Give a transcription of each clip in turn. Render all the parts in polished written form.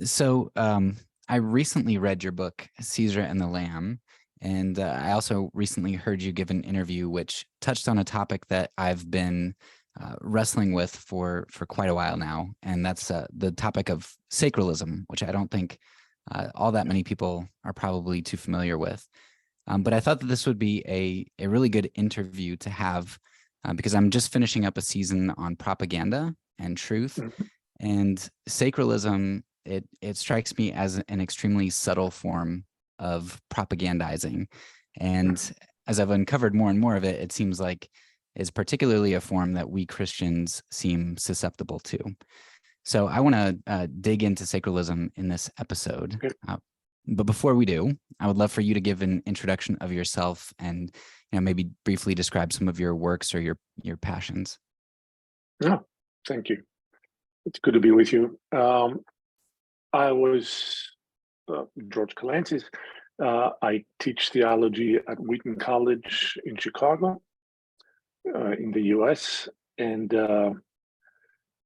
So I recently read your book, Caesar and the Lamb, and I also recently heard you give an interview which touched on a topic that I've been wrestling with for quite a while now, and that's the topic of sacralism, which I don't think all that many people are probably too familiar with. But I thought that this would be a really good interview to have because I'm just finishing up a season on propaganda and truth, Mhm. and sacralism, it strikes me as an extremely subtle form of propagandizing. And as I've uncovered more and more of it, it seems like is particularly a form that we Christians seem susceptible to. So I want to dig into sacralism in this episode. Okay. But before we do, I would love for you to give an introduction of yourself and maybe briefly describe some of your works or your passions. Oh, thank you. It's good to be with you. I was George Kalantzis. I teach theology at Wheaton College in Chicago, in the US, and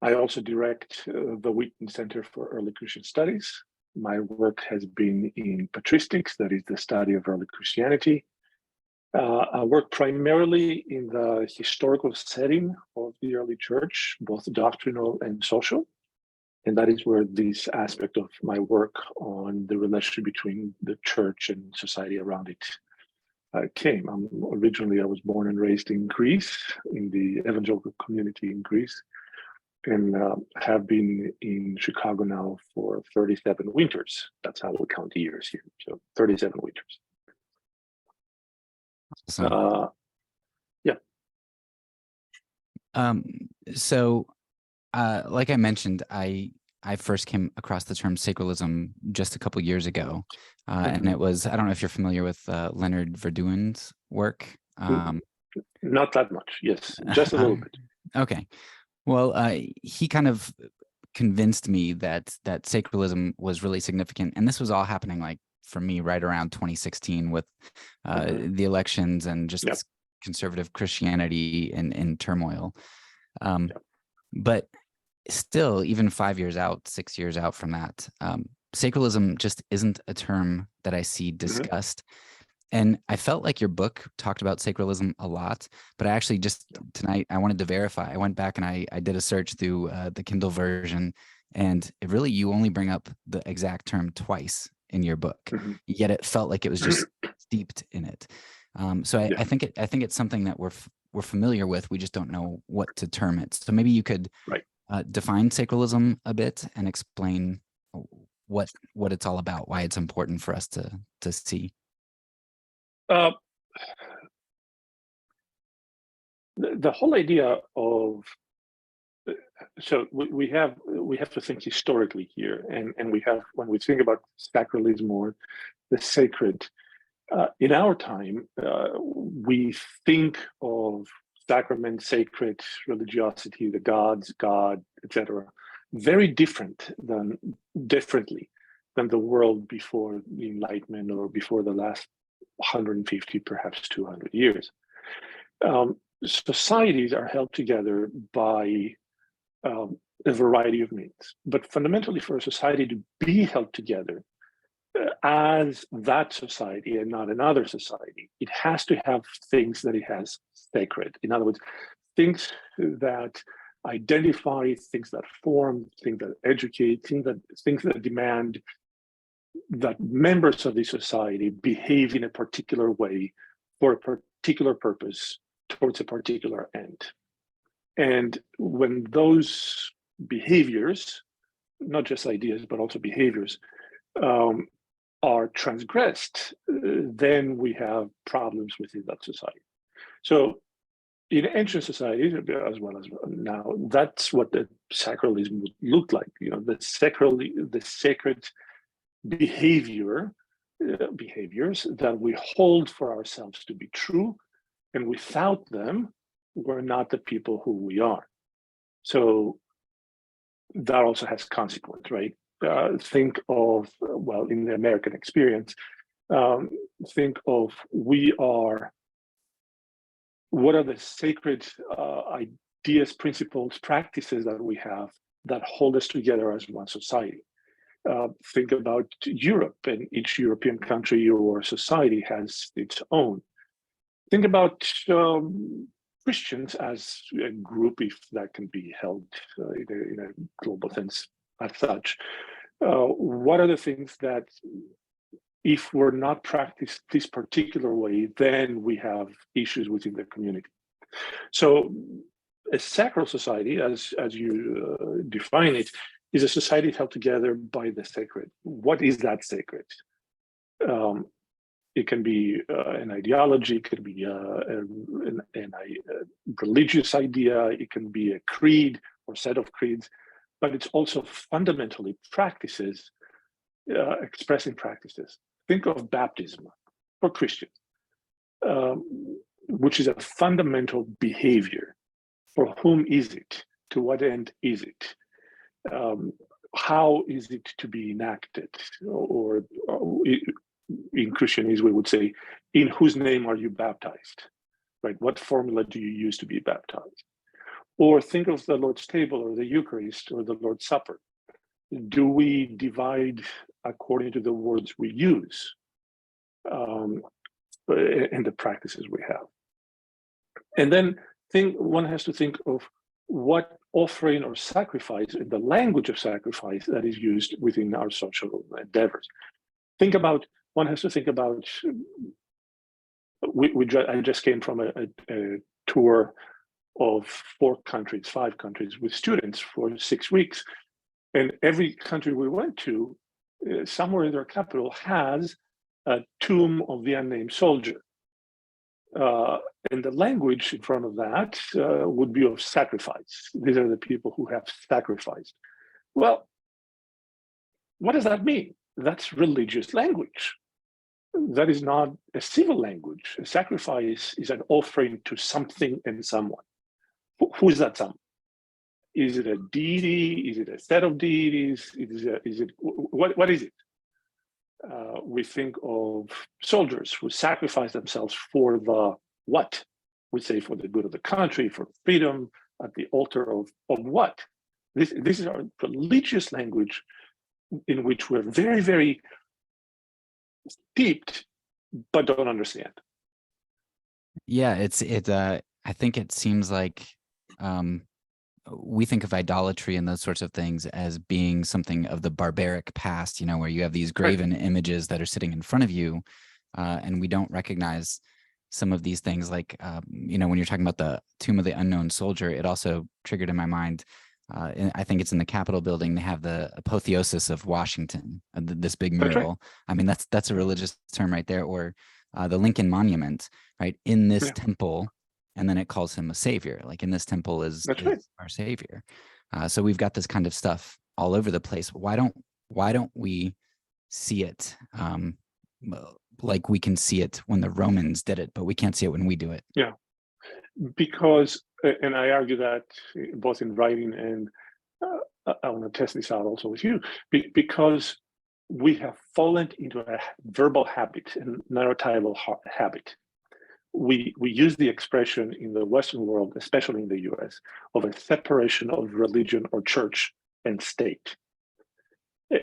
I also direct the Wheaton Center for Early Christian Studies. My work has been in patristics, that is the study of early Christianity. I work primarily in the historical setting of the early church, both doctrinal and social. And that is where this aspect of my work on the relationship between the church and society around it came. Originally, I was born and raised in Greece, in the evangelical community in Greece, and have been in Chicago now for 37 winters. That's how we count the years here. So 37 winters. Awesome. Yeah. So like I mentioned, I first came across the term sacralism just a couple years ago, and it was, I don't know if you're familiar with Leonard Verduin's work. Not that much, yes, just a little bit. Okay, well, he kind of convinced me that sacralism was really significant, and this was all happening like for me right around 2016 with the elections and just Yep. conservative Christianity in turmoil. Yep. But still, even 5 years out, 6 years out from that, sacralism just isn't a term that I see discussed. And I felt like your book talked about sacralism a lot, but I actually just tonight, I wanted to verify. I went back and I did a search through the Kindle version, and it really, you only bring up the exact term twice in your book, yet it felt like it was just steeped in it. So I think it's something that we're familiar with. We just don't know what to term it. So maybe you could define sacralism a bit and explain what it's all about, why it's important for us to see. The whole idea of so we have to think historically here, and we have, when we think about sacralism or the sacred in our time, we think of sacrament, sacred, religiosity, the gods, God, etc., very differently than the world before the Enlightenment or before the last 150, perhaps 200 years. Societies are held together by a variety of means, but fundamentally, for a society to be held together as that society and not another society, it has to have things that it has sacred. In other words, things that identify, things that form, things that educate, things that demand that members of the society behave in a particular way for a particular purpose towards a particular end. And when those behaviors, not just ideas, but also behaviors, are transgressed, then we have problems within that society. So in ancient societies, as well as now, that's what the sacralism would look like. The sacred behaviors that we hold for ourselves to be true, and without them, we're not the people who we are. So that also has consequence, right? Think of, well, in the American experience, think of what are the sacred ideas, principles, practices that we have that hold us together as one society. Think about Europe, and each European country or society has its own. Think about Christians as a group, if that can be held in a global sense as such. What are the things that, if we're not practiced this particular way, then we have issues within the community? So a sacral society, as you define it, is a society held together by the sacred. What is that sacred? It can be an ideology, it can be a religious idea, it can be a creed or set of creeds, but it's also fundamentally practices, expressing practices. Think of baptism for Christians, which is a fundamental behavior. For whom is it? To what end is it? How is it to be enacted? Or in Christianese, we would say, in whose name are you baptized? Right? What formula do you use to be baptized? Or think of the Lord's table or the Eucharist or the Lord's Supper. Do we divide according to the words we use and the practices we have? And then one has to think of what offering or sacrifice, in the language of sacrifice, that is used within our social endeavors. One has to think about, I just came from a tour of 5 countries with students for 6 weeks. And every country we went to, somewhere in their capital, has a tomb of the unnamed soldier. And the language in front of that would be of sacrifice. These are the people who have sacrificed. Well, what does that mean? That's religious language. That is not a civil language. A sacrifice is an offering to something and someone. Who is that someone? Is it a deity? Is it a set of deities? What is it? We think of soldiers who sacrifice themselves for the what? We say for the good of the country, for freedom, at the altar of what? This is our religious language in which we're very, very steeped, but don't understand. Yeah, I think it seems like we think of idolatry and those sorts of things as being something of the barbaric past, where you have these graven images that are sitting in front of you, and we don't recognize some of these things. Like, when you're talking about the Tomb of the Unknown Soldier, it also triggered in my mind, I think it's in the Capitol building, they have the apotheosis of Washington, this big mural. I mean, that's a religious term right there. Or the Lincoln Monument, right? In this temple, and then it calls him a savior. Like, in this temple is our savior. So we've got this kind of stuff all over the place. Why don't we see it like we can see it when the Romans did it, but we can't see it when we do it? Yeah, because, and I argue that both in writing and I want to test this out also with you, because we have fallen into a verbal habit and narratival habit. We use the expression in the Western world, especially in the US, of a separation of religion or church and state.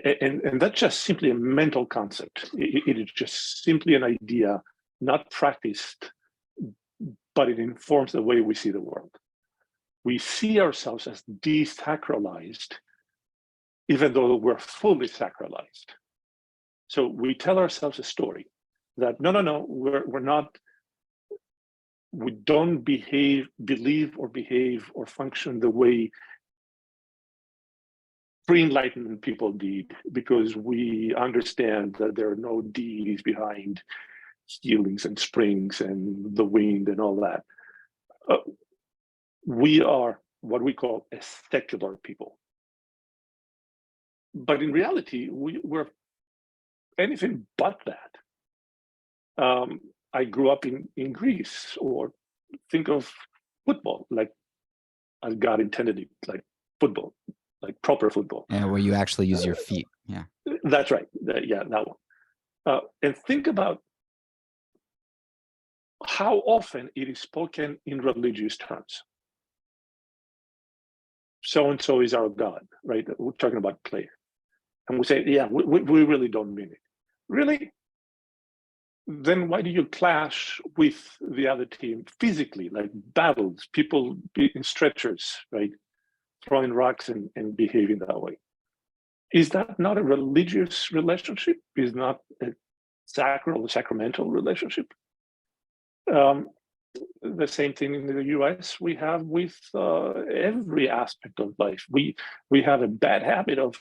And that's just simply a mental concept. It is just simply an idea, not practiced, but it informs the way we see the world. We see ourselves as desacralized, even though we're fully sacralized. So we tell ourselves a story that no, we're not. We don't believe or function the way pre-Enlightenment people did, because we understand that there are no deities behind healings and springs and the wind and all that. We are what we call a secular people. But in reality, we're anything but that. I grew up in Greece, or think of football like as God intended it, like football, like proper football. Yeah, where you actually use your feet. Yeah, that's right. Yeah, that one. And think about how often it is spoken in religious terms. So and so is our God, right? We're talking about player. and we say, yeah, we really don't mean it. Really? Then why do you clash with the other team physically, like battles, people in stretchers, right? Throwing rocks and behaving that way. Is that not a religious relationship? Is not a sacral, sacramental relationship? The same thing in the US we have with every aspect of life. We have a bad habit of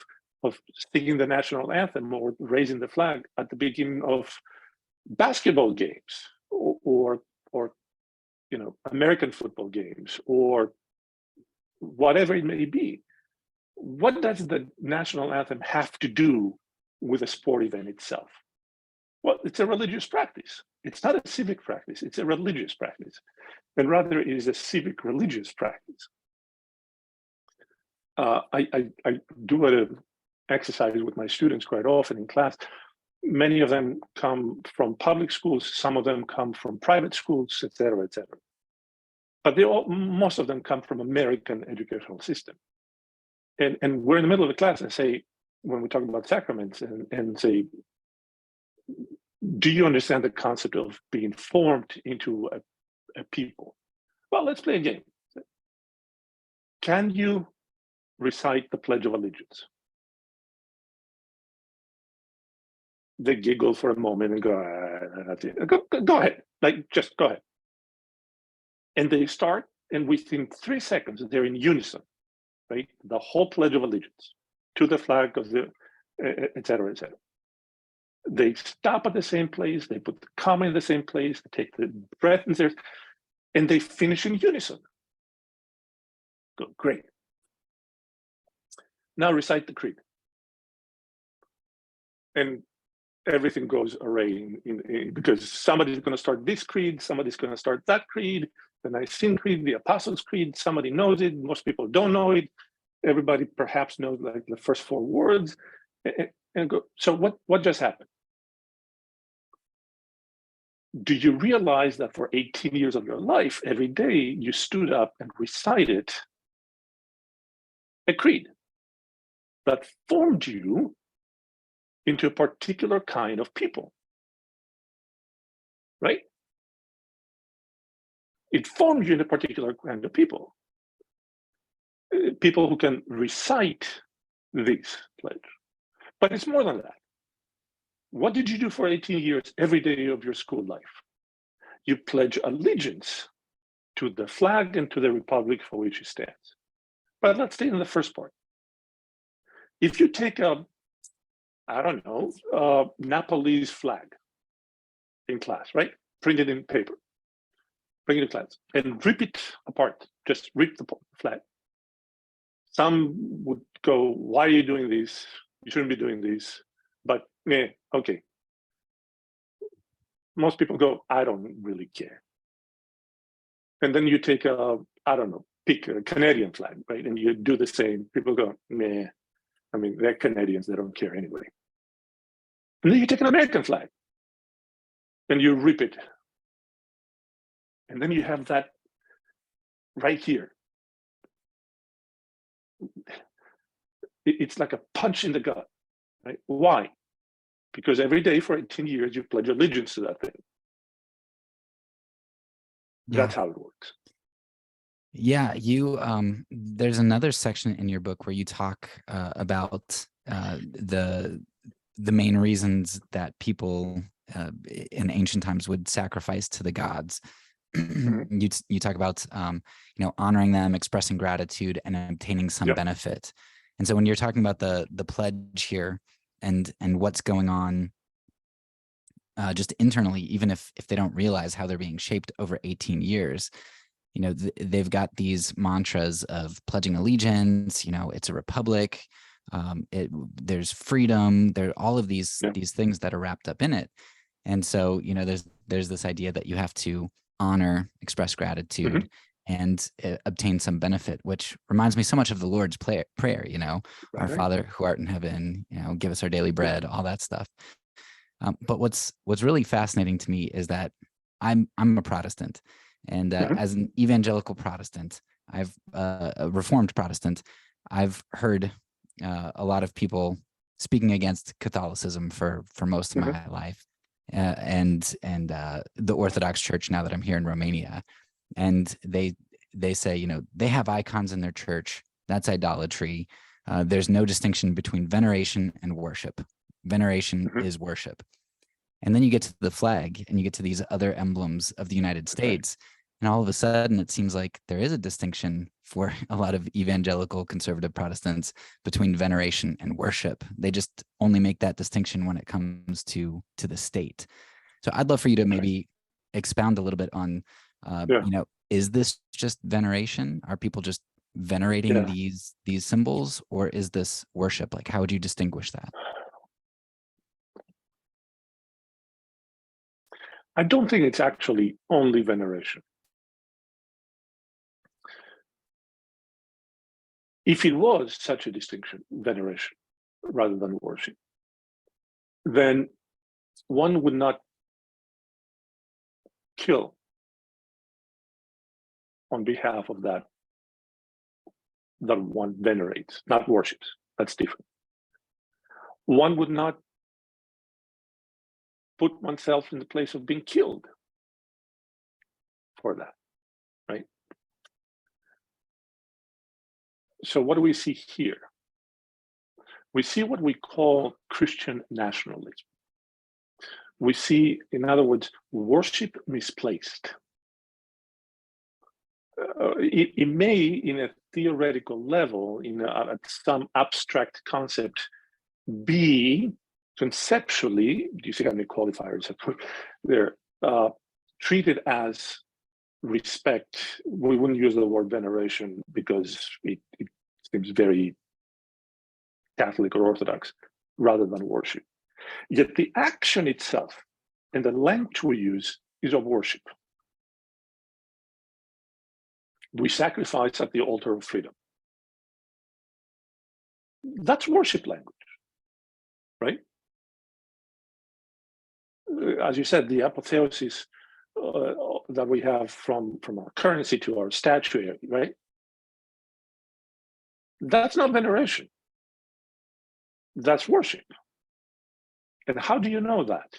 singing the national anthem or raising the flag at the beginning of basketball games or American football games or whatever it may be. What does the national anthem have to do with a sport event itself? Well, it's a religious practice. It's not a civic practice. It's a religious practice. And rather, it is a civic religious practice. I do an exercise with my students quite often in class. Many of them come from public schools. Some of them come from private schools, et cetera, et cetera. But most of them come from American educational system. And we're in the middle of the class and say, when we talk about sacraments, and say, do you understand the concept of being formed into a people? Well, let's play a game. Can you recite the Pledge of Allegiance? They giggle for a moment and go ahead, like just go ahead. And they start, and within 3 seconds, they're in unison, right? The whole Pledge of Allegiance to the flag of the, et cetera, et cetera. They stop at the same place, they put the comma in the same place, they take the breath in there, and they finish in unison. Good, great. Now recite the creed. And everything goes array because somebody's going to start this creed, somebody's going to start that creed, the Nicene Creed, the Apostles' Creed, somebody knows it, most people don't know it, everybody perhaps knows like the first 4 words, and go. So what just happened? Do you realize that for 18 years of your life, every day you stood up and recited a creed that formed you into a particular kind of people, right? It formed you in a particular kind of people. People who can recite this pledge. But it's more than that. What did you do for 18 years every day of your school life? You pledge allegiance to the flag and to the republic for which it stands. But let's stay in the first part. If you take a, I don't know, Nepalese flag in class, right? Print it in paper, bring it to class, and rip it apart. Just rip the flag. Some would go, why are you doing this? You shouldn't be doing this. But yeah, okay. Most people go, I don't really care. And then you take a, I don't know, pick a Canadian flag, right? And you do the same. People go, meh. I mean, they're Canadians, they don't care anyway. And then you take an American flag and you rip it. And then you have that right here. It's like a punch in the gut, right? Why? Because every day for 18 years, you pledge allegiance to that thing. Yeah. That's how it works. Yeah, there's another section in your book where you talk about the main reasons that people in ancient times would sacrifice to the gods. You talk about honoring them, expressing gratitude, and obtaining some benefit. And so when you're talking about the pledge here and what's going on just internally, even if they don't realize how they're being shaped over 18 years, they've got these mantras of pledging allegiance, it's a republic, there's freedom, there are all of these things that are wrapped up in it. And so, there's this idea that you have to honor, express gratitude, and obtain some benefit, which reminds me so much of the Lord's prayer, our Father who art in heaven, give us our daily bread, all that stuff. But what's really fascinating to me is that I'm a Protestant. And as an evangelical Protestant, a Reformed Protestant, I've heard a lot of people speaking against Catholicism for most of my life, and the Orthodox Church now that I'm here in Romania, and they say, you know, they have icons in their church. That's idolatry. There's no distinction between veneration and worship. Veneration is worship. And then you get to the flag and you get to these other emblems of the United States. And all of a sudden, it seems like there is a distinction for a lot of evangelical conservative Protestants between veneration and worship. They just only make that distinction when it comes to the state. So I'd love for you to maybe expound a little bit on, you know, is this just veneration? Are people just venerating these symbols, or is this worship? Like, how would you distinguish that? I don't think it's actually only veneration. If it was such a distinction, veneration rather than worship, then one would not kill on behalf of that one venerates, not worships. That's different. One would not put oneself in the place of being killed for that, right? So what do we see here? We see what we call Christian nationalism. We see, in other words, worship misplaced. It may, in a theoretical level, at some abstract concept, be conceptually, do you see how many qualifiers I put there, treated as respect. We wouldn't use the word veneration because it seems very Catholic or Orthodox, rather than worship. Yet the action itself and the language we use is of worship. We sacrifice at the altar of freedom. That's worship language, right? As you said, the apotheosis that we have from our currency to our statuary, right? That's not veneration. That's worship. And how do you know that?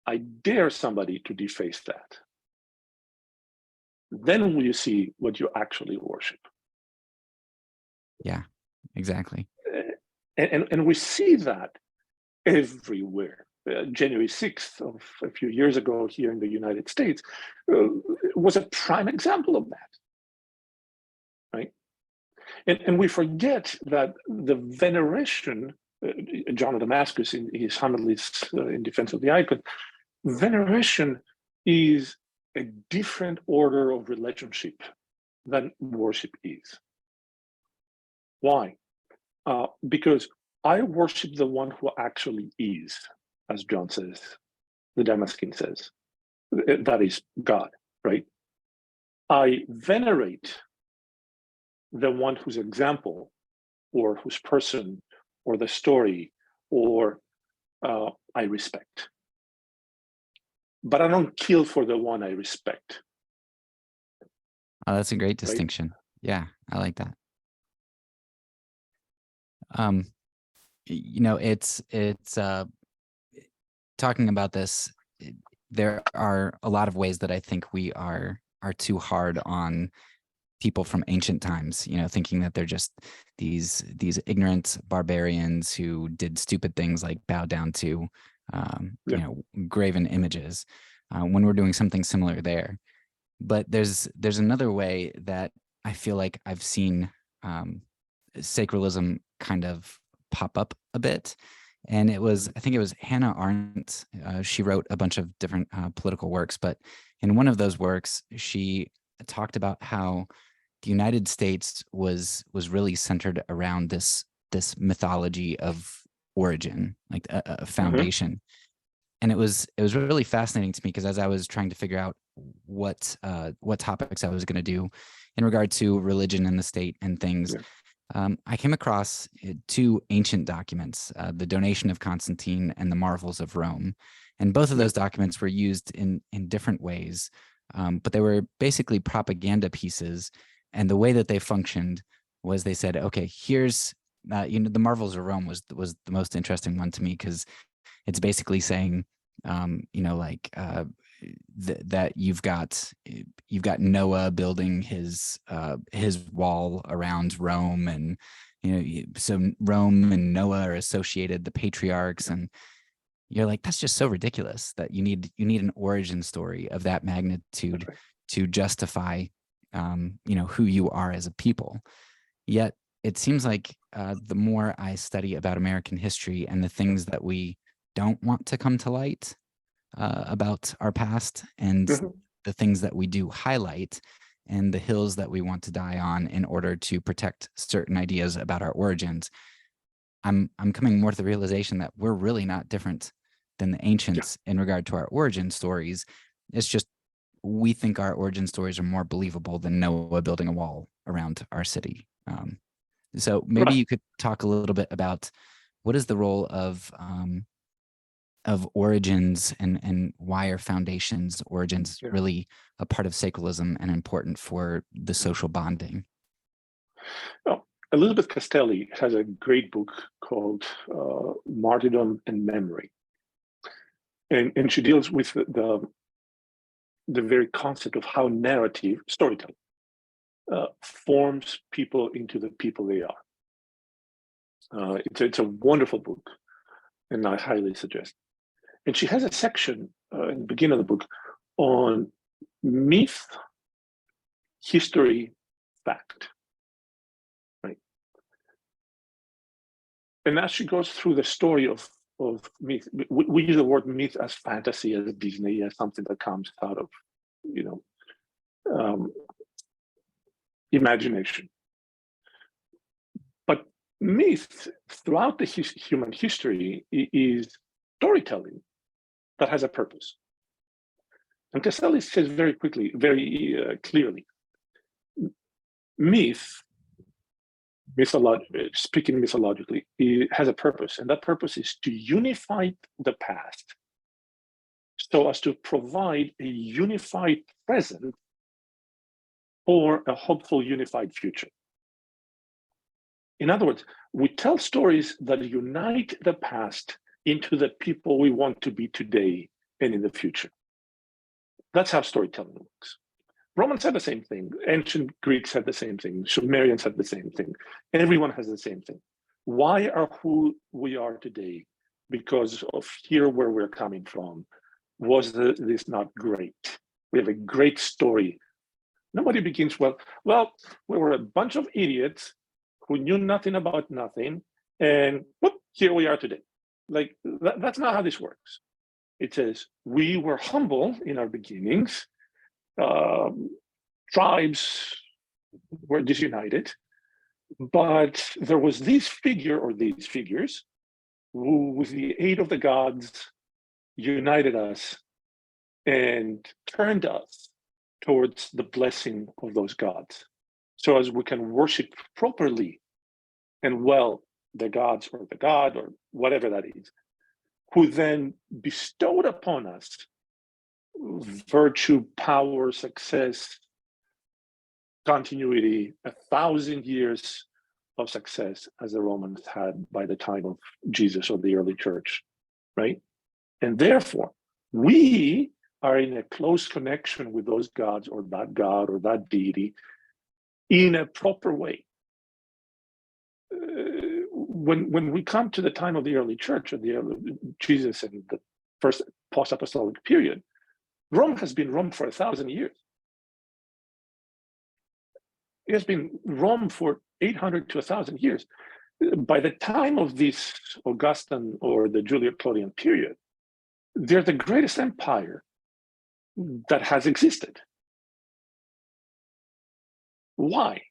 I dare somebody to deface that. Then will you see what you actually worship. Yeah, exactly. And we see that everywhere. January 6th of a few years ago here in the United States was a prime example of that, right? And we forget that the veneration, John of Damascus in his homilies in defense of the icon, veneration is a different order of relationship than worship is. Why? Because I worship the one who actually is, as John says, the Damascene says, that is God, right? I venerate the one whose example or whose person or the story or I respect. But I don't kill for the one I respect. Oh, that's a great distinction. Right? Yeah, I like that. You know, it's talking about this, there are a lot of ways that I think we are too hard on people from ancient times, you know, thinking that they're just these ignorant barbarians who did stupid things like bow down to you know, graven images, when we're doing something similar there. But there's another way that I feel like I've seen sacralism kind of pop up a bit. And it was, I think it was Hannah Arendt. She wrote a bunch of different political works, but in one of those works, she talked about how the United States was really centered around this mythology of origin, like a foundation. And it was really fascinating to me, because as I was trying to figure out what topics I was going to do in regard to religion and the state and things, I came across two ancient documents, the Donation of Constantine and the Marvels of Rome. And both of those documents were used in different ways, but they were basically propaganda pieces. And the way that they functioned was they said, okay, here's The Marvels of Rome was the most interesting one to me, because it's basically saying, that you've got Noah building his wall around Rome, and so Rome and Noah are associated, the patriarchs, and you're like, that's just so ridiculous that you need an origin story of that magnitude to justify who you are as a people. Yet it seems like the more I study about American history and the things that we don't want to come to light about our past, and the things that we do highlight, and the hills that we want to die on in order to protect certain ideas about our origins, I'm coming more to the realization that we're really not different than the ancients in regard to our origin stories. It's just we think our origin stories are more believable than Noah building a wall around our city. So maybe you could talk a little bit about what is the role of origins, and why are foundations, origins really a part of sacralism and important for the social bonding? Well, Elizabeth Castelli has a great book called Martyrdom and Memory. And she deals with the very concept of how narrative, storytelling, forms people into the people they are. It's a wonderful book, and I highly suggest. And she has a section in the beginning of the book on myth, history, fact. Right. And as she goes through the story of myth, we use the word myth as fantasy, as Disney, as something that comes out of, imagination. But myth throughout the human history is storytelling that has a purpose. And Castelli says very clearly, speaking mythologically, it has a purpose, and that purpose is to unify the past so as to provide a unified present for a hopeful unified future. In other words, we tell stories that unite the past into the people we want to be today and in the future. That's how storytelling works. Romans had the same thing. Ancient Greeks had the same thing. Sumerians had the same thing. Everyone has the same thing. Why are who we are today? Because of here where we're coming from. Was this not great? We have a great story. Nobody begins, well, we were a bunch of idiots who knew nothing about nothing, and whoop, here we are today. Like, that's not how this works. It says, we were humble in our beginnings. Tribes were disunited, but there was this figure or these figures who, with the aid of the gods, united us and turned us towards the blessing of those gods, so as we can worship properly and well the gods or the god or whatever that is, who then bestowed upon us virtue, power, success, continuity, 1,000 years of success as the Romans had by the time of Jesus or the early church, right? And therefore, we are in a close connection with those gods or that god or that deity in a proper way. When we come to the time of the early church, or the early Jesus and the first post-apostolic period, Rome has been Rome for 1,000 years. It has been Rome for 800 to 1,000 years. By the time of this Augustan or the Julio-Claudian period, they're the greatest empire that has existed. Why?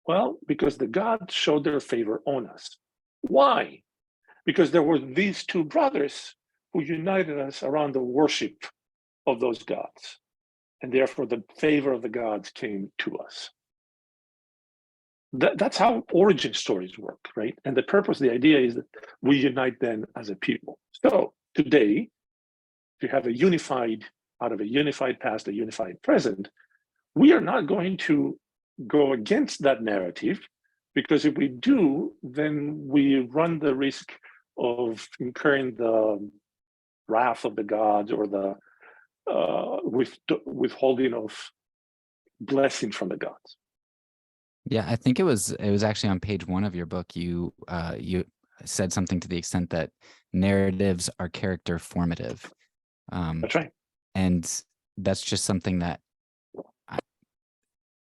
Well, because the gods showed their favor on us. Why? Because there were these two brothers who united us around the worship of those gods. And therefore, the favor of the gods came to us. That's how origin stories work, right? And the purpose, the idea is that we unite them as a people. So today, if you have out of a unified past, a unified present, we are not going to go against that narrative Because if we do, then we run the risk of incurring the wrath of the gods or the withholding of blessing from the gods. Yeah, I think it was actually on page 1 of your book. You said something to the extent that narratives are character formative. That's right. And that's just something that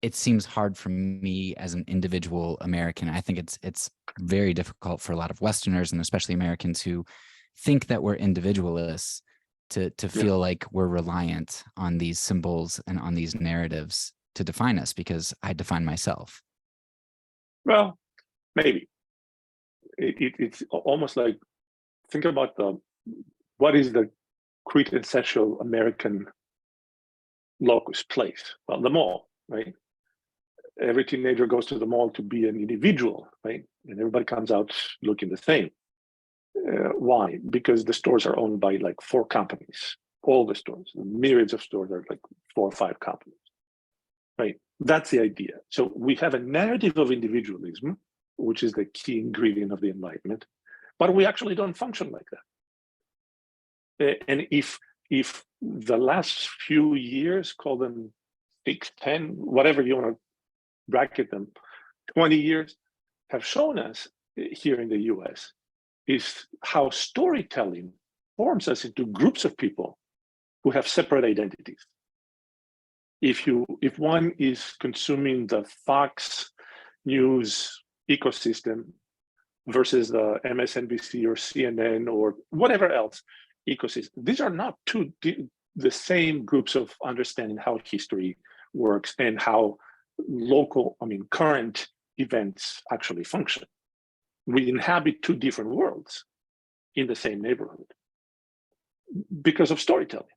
it seems hard for me as an individual American. I think it's very difficult for a lot of Westerners and especially Americans who think that we're individualists to feel like we're reliant on these symbols and on these narratives to define us, because I define myself. Well, maybe. It's almost like, think about what is the quintessential American locus place? Well, the mall, right? Every teenager goes to the mall to be an individual, right? And everybody comes out looking the same. Why? Because the stores are owned by like 4 companies. All the stores, the myriads of stores are like 4 or 5 companies, right? That's the idea. So we have a narrative of individualism, which is the key ingredient of the Enlightenment, but we actually don't function like that. And if the last few years, call them 6, 10, whatever you want to bracket them, 20 years, have shown us here in the US, is how storytelling forms us into groups of people who have separate identities. If one is consuming the Fox News ecosystem versus the MSNBC or CNN or whatever else ecosystem, these are not the same groups of understanding how history works and how current events actually function. We inhabit 2 different worlds in the same neighborhood because of storytelling.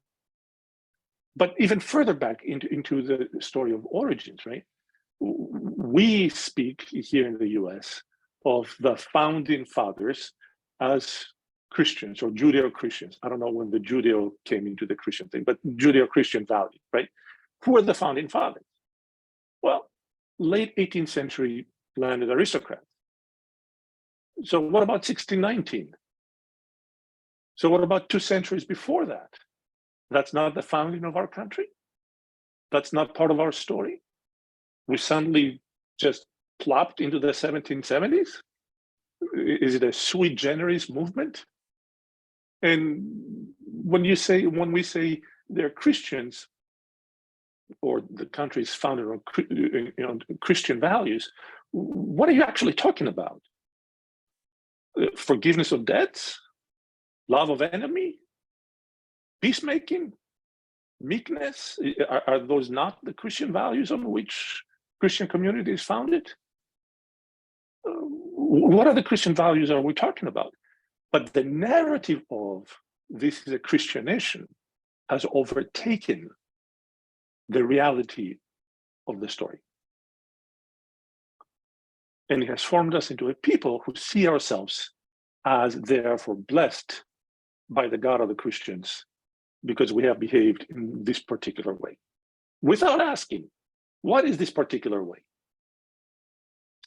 But even further back into the story of origins, right? We speak here in the US of the founding fathers as Christians or Judeo-Christians. I don't know when the Judeo came into the Christian thing, but Judeo-Christian value, right? Who are the founding fathers? Well, late 18th century landed aristocrats. So what about 1619? So what about 2 centuries before that? That's not the founding of our country? That's not part of our story? We suddenly just plopped into the 1770s? Is it a sui generis movement? And when we say they're Christians, or the country is founded on Christian values, what are you actually talking about? Forgiveness of debts, love of enemy, peacemaking, meekness? Are those not the Christian values on which Christian community is founded? What other Christian values are we talking about? But the narrative of this is a Christian nation has overtaken the reality of the story. And it has formed us into a people who see ourselves as therefore blessed by the God of the Christians because we have behaved in this particular way. Without asking, what is this particular way?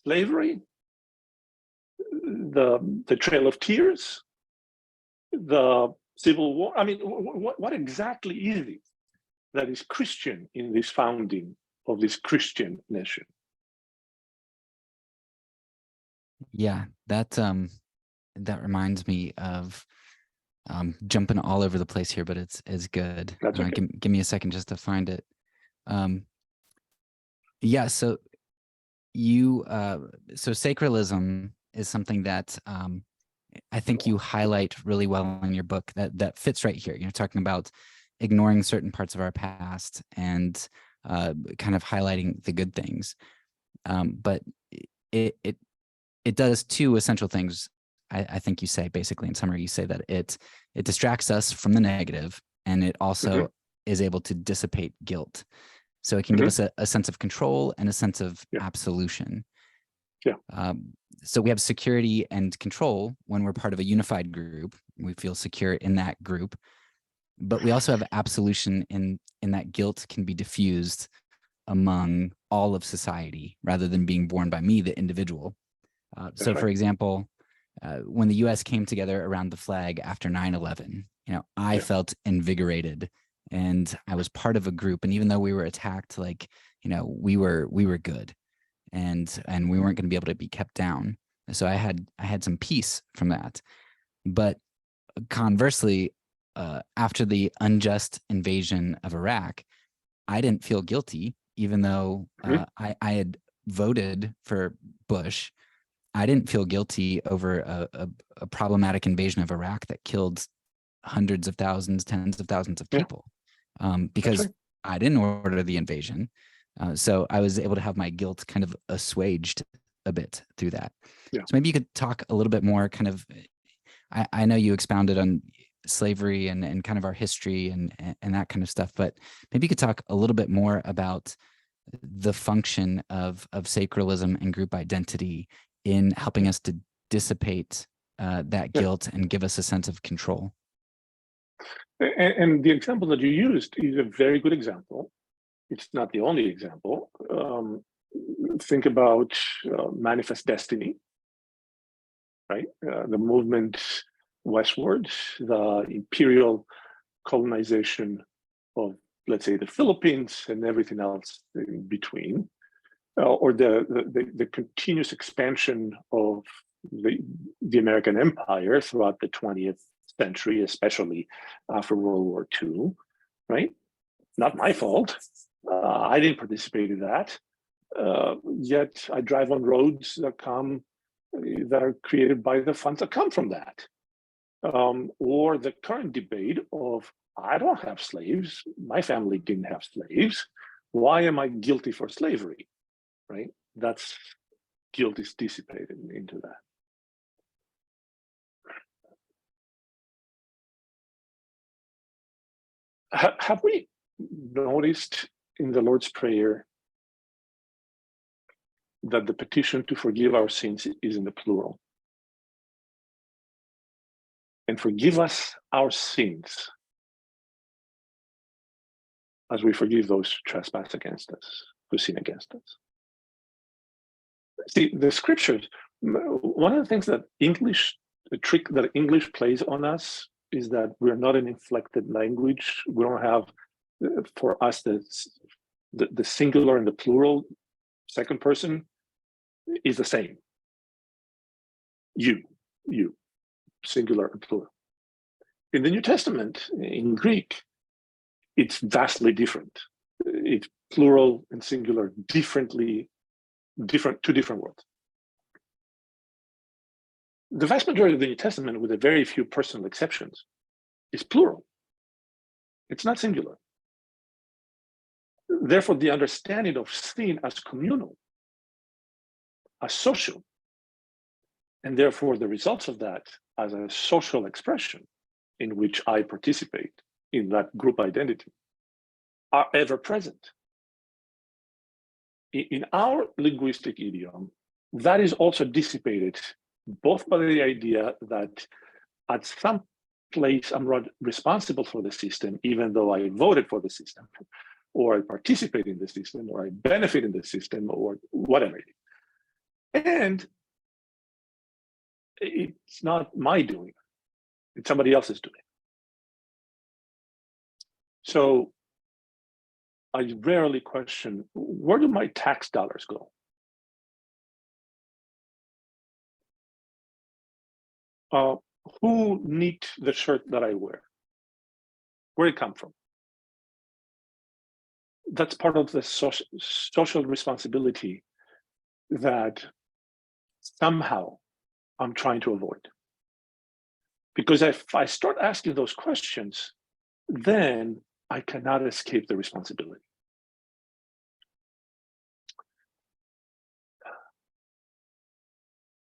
Slavery? The Trail of Tears? The Civil War? I mean, what exactly is it that is Christian in this founding of this Christian nation? Yeah, that reminds me of jumping all over the place here, but it's good. That's okay. Give me a second just to find it. Yeah, so sacralism is something that I think you highlight really well in your book that fits right here. You're talking about ignoring certain parts of our past and kind of highlighting the good things. But it does 2 essential things. I think you say, basically in summary, you say that it distracts us from the negative, and it also is able to dissipate guilt. So it can give us a sense of control and a sense of absolution. Yeah. So we have security and control when we're part of a unified group. We feel secure in that group, but we also have absolution in that guilt can be diffused among all of society rather than being borne by me, the individual. So, for example, when the U.S. came together around the flag after 9/11, I felt invigorated, and I was part of a group. And even though we were attacked, we were good, and we weren't going to be able to be kept down. So I had some peace from that. But conversely, after the unjust invasion of Iraq, I didn't feel guilty, even though I had voted for Bush. I didn't feel guilty over a problematic invasion of Iraq that killed hundreds of thousands, tens of thousands of people, because I didn't order the invasion. So I was able to have my guilt kind of assuaged a bit through that. So maybe you could talk a little bit more kind of, I know you expounded on slavery and kind of our history and that kind of stuff, but maybe you could talk a little bit more about the function of sacralism and group identity in helping us to dissipate that guilt and give us a sense of control. And the example that you used is a very good example. It's not the only example. Think about Manifest Destiny, right? The movement westward, the imperial colonization of, let's say, the Philippines and everything else in between, or the continuous expansion of the American empire throughout the 20th century, especially after World War II, right? Not my fault. I didn't participate in that. Yet I drive on roads that are created by the funds that come from that. Or the current debate of, I don't have slaves, my family didn't have slaves, why am I guilty for slavery, right? That's guilt is dissipated into that. Have we noticed in the Lord's Prayer that the petition to forgive our sins is in the plural? And forgive us our sins as we forgive those who trespass against us, who sin against us. See, the scriptures, one of the things that the trick that English plays on us is that we're not an inflected language. We don't have, for us, the singular and the plural, second person is the same. You, singular and plural. In the New Testament, in Greek, it's vastly different. It's plural and singular two different words. The vast majority of the New Testament, with a very few personal exceptions, is plural. It's not singular. Therefore, the understanding of sin as communal, as social, and therefore the results of that as a social expression in which I participate in that group identity are ever present. In our linguistic idiom, that is also dissipated both by the idea that at some place I'm not responsible for the system, even though I voted for the system, or I participate in the system, or I benefit in the system, or whatever it is. And it's not my doing, it's somebody else's doing. So I rarely question, where do my tax dollars go? Who knit the shirt that I wear? Where did it come from? That's part of the social responsibility that somehow I'm trying to avoid. Because if I start asking those questions, then I cannot escape the responsibility.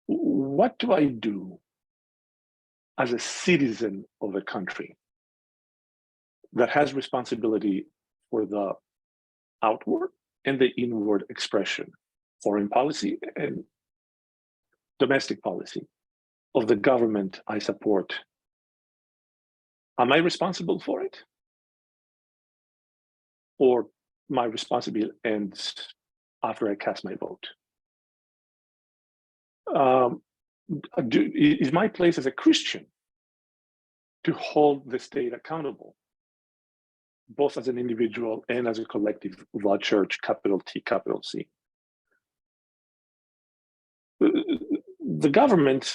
What do I do as a citizen of a country that has responsibility for the outward and the inward expression, foreign policy and domestic policy of the government I support? Am I responsible for it? Or my responsibility ends after I cast my vote. Is my place as a Christian to hold the state accountable, both as an individual and as a collective, the church, capital T, capital C? The government,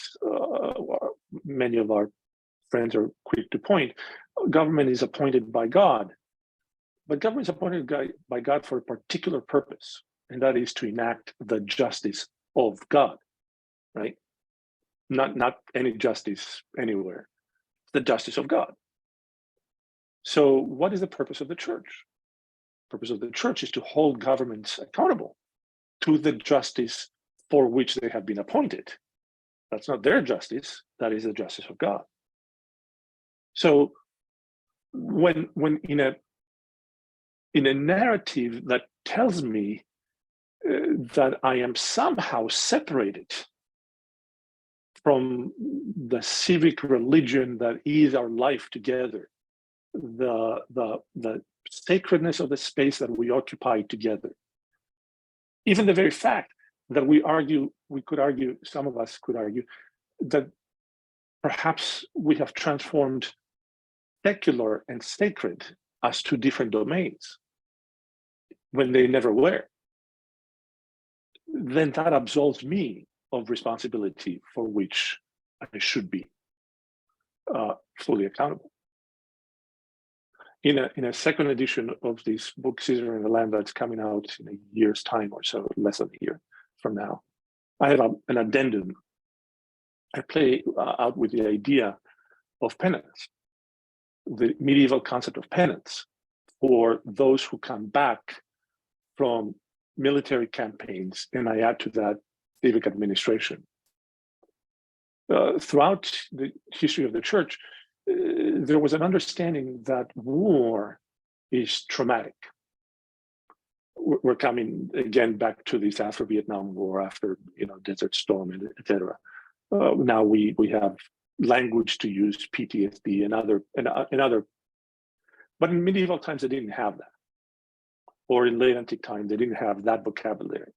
many of our friends are quick to point, government is appointed by God, but government is appointed by God for a particular purpose, and that is to enact the justice of God, right? Not any justice anywhere, the justice of God. So what is the purpose of the church? The purpose of the church is to hold governments accountable to the justice for which they have been appointed. That's not their justice, that is the justice of God. So when in a narrative that tells me that I am somehow separated from the civic religion that is our life together, the sacredness of the space that we occupy together, even the very fact that some of us could argue that perhaps we have transformed secular and sacred as two different domains when they never were, then that absolves me of responsibility for which I should be fully accountable. In a second edition of this book, Caesar and the Lamb, that's coming out in a year's time or so, less than a year from now, I have an addendum. I play out with the idea of penance, the medieval concept of penance for those who come back from military campaigns, and I add to that civic administration. Throughout the history of the church, there was an understanding that war is traumatic. We're coming again back to this after Vietnam War, after Desert Storm, etc. Now we have language to use, PTSD and other. But in medieval times, they didn't have that, or in late antique times, they didn't have that vocabulary.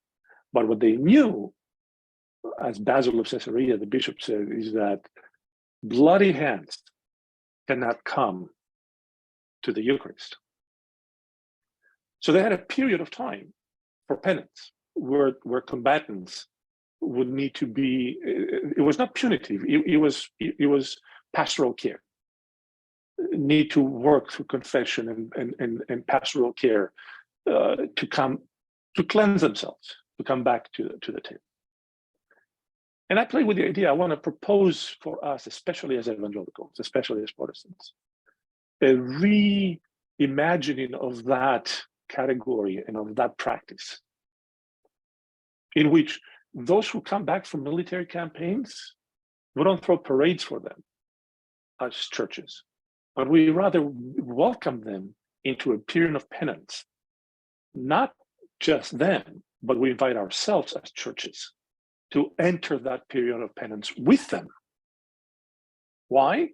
But what they knew, as Basil of Caesarea, the bishop, said, is that bloody hands cannot come to the Eucharist. So they had a period of time for penance where combatants would need to be, it was not punitive, it was pastoral care. Need to work through confession and pastoral care to cleanse themselves, to come back to the table. And I play with the idea, I want to propose for us, especially as evangelicals, especially as Protestants, a reimagining of that category and of that practice, in which those who come back from military campaigns, we don't throw parades for them as churches, but we rather welcome them into a period of penance. Not just them, but we invite ourselves as churches to enter that period of penance with them. Why?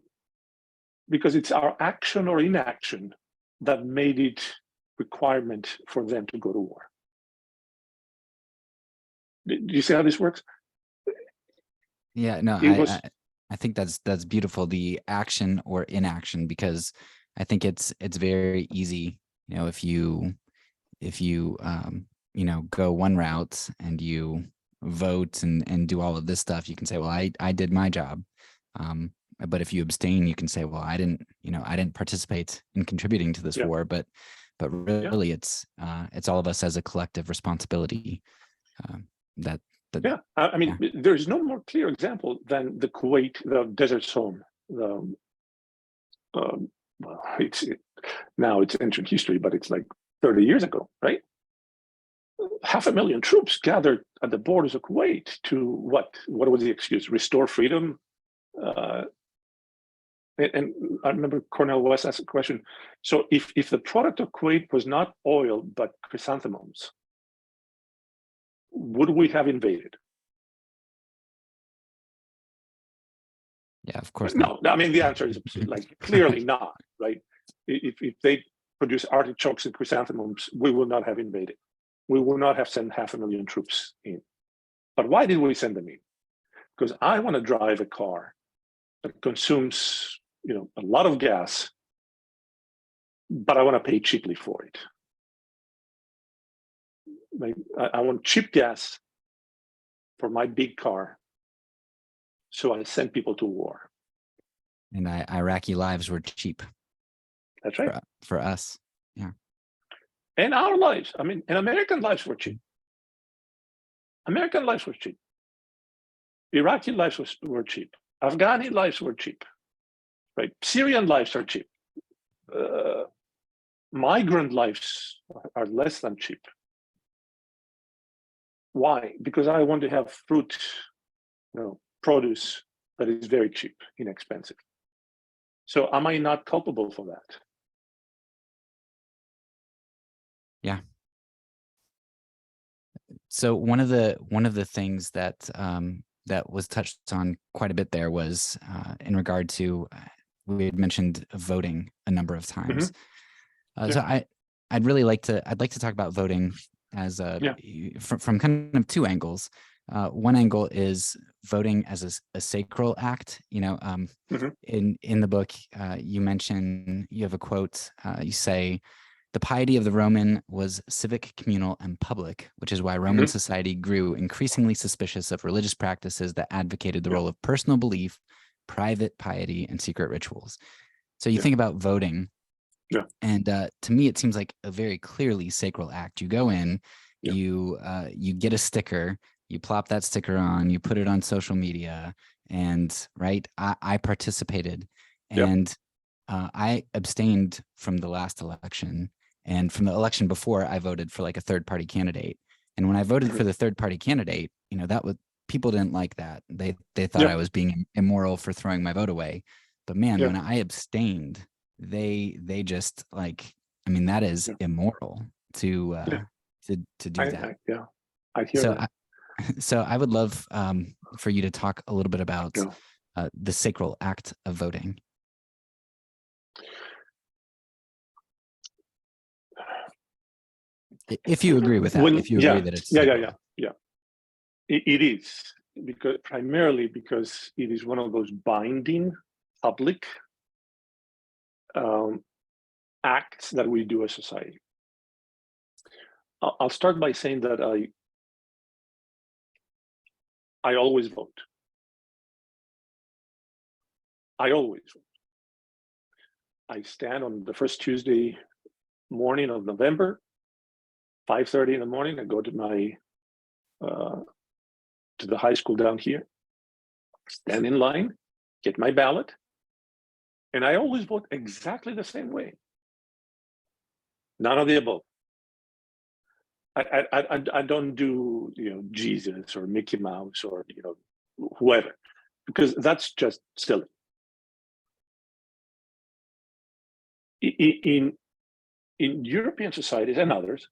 Because it's our action or inaction that made it requirement for them to go to war. Do you see how this works? Yeah, no, I think that's beautiful, the action or inaction, because I think it's very easy, if you go one route and you vote and do all of this stuff, you can say, well, I did my job. But if you abstain, you can say, well, I didn't participate in contributing to this war, but really it's all of us as a collective responsibility. There's no more clear example than the Kuwait, the Desert Storm. Now it's ancient history, but it's like 30 years ago, right? 500,000 troops gathered at the borders of Kuwait to what was the excuse? Restore freedom. And I remember Cornel West asked a question. So if the product of Kuwait was not oil, but chrysanthemums, would we have invaded? Yeah, of course not. No, I mean, the answer is like clearly not, right? If they produce artichokes and chrysanthemums, we will not have invaded. we would not have sent 500,000 troops in. But why did we send them in? Because I want to drive a car that consumes, a lot of gas, but I want to pay cheaply for it. I want cheap gas for my big car, so I send people to war. And Iraqi lives were cheap. That's right. For us, yeah. And our lives, and American lives were cheap. American lives were cheap. Iraqi lives were cheap. Afghani lives were cheap, right? Syrian lives are cheap. Migrant lives are less than cheap. Why? Because I want to have fruit, produce that is very cheap, inexpensive. So am I not culpable for that? Yeah. So one of the things that that was touched on quite a bit there was in regard to we had mentioned voting a number of times. So I'd like to talk about voting as from kind of two angles. One angle is voting as a sacral act. In the book, you have a quote. You say, "The piety of the Roman was civic, communal, and public, which is why Roman society grew increasingly suspicious of religious practices that advocated the role of personal belief, private piety, and secret rituals." So you think about voting, and to me, it seems like a very clearly sacral act. You go in, you get a sticker, you plop that sticker on, you put it on social media, and I participated, and I abstained from the last election. And from the election before, I voted for like a third party candidate. And when I voted for the third party candidate, people didn't like that. They thought I was being immoral for throwing my vote away. But man, when I abstained, they just that is immoral to do that. I hear that. So I would love for you to talk a little bit about the sacral act of voting. If you agree with that, if you agree that it's it is primarily because it is one of those binding public acts that we do as society. I'll start by saying that I always vote. I always vote. I stand on the first Tuesday morning of November, 5:30 in the morning. I go to my to the high school down here, stand in line, get my ballot, and I always vote exactly the same way. None of the above. I don't do Jesus or Mickey Mouse or whoever, because that's just silly. In European societies and others,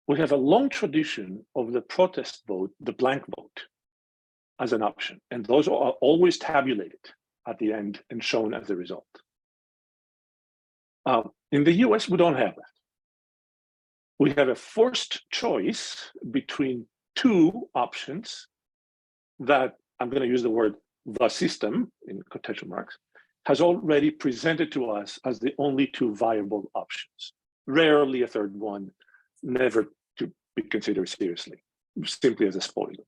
we have a long tradition of the protest vote, the blank vote, as an option, and those are always tabulated at the end and shown as a result. In the US, we don't have that. We have a forced choice between two options that, I'm going to use the word the system in quotation marks, has already presented to us as the only two viable options. Rarely a third one, never to be considered seriously, simply as a spoiler.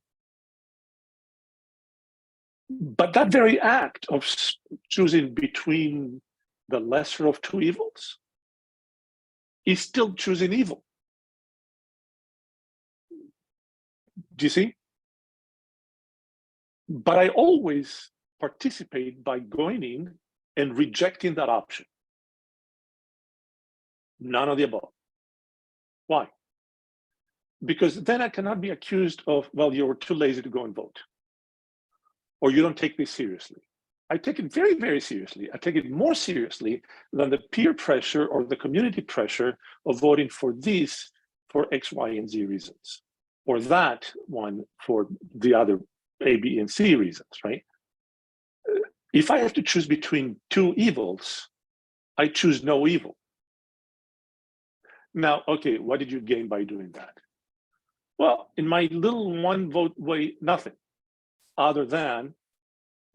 But that very act of choosing between the lesser of two evils is still choosing evil. Do you see? But I always participate by going in and rejecting that option. None of the above. Why? Because then I cannot be accused of, well, you were too lazy to go and vote, or you don't take this seriously. I take it very, very seriously. I take it more seriously than the peer pressure or the community pressure of voting for this for X, Y, and Z reasons, or that one for the other A, B, and C reasons, right? If I have to choose between two evils, I choose no evil. Now, okay, what did you gain by doing that? Well, in my little one vote way, nothing other than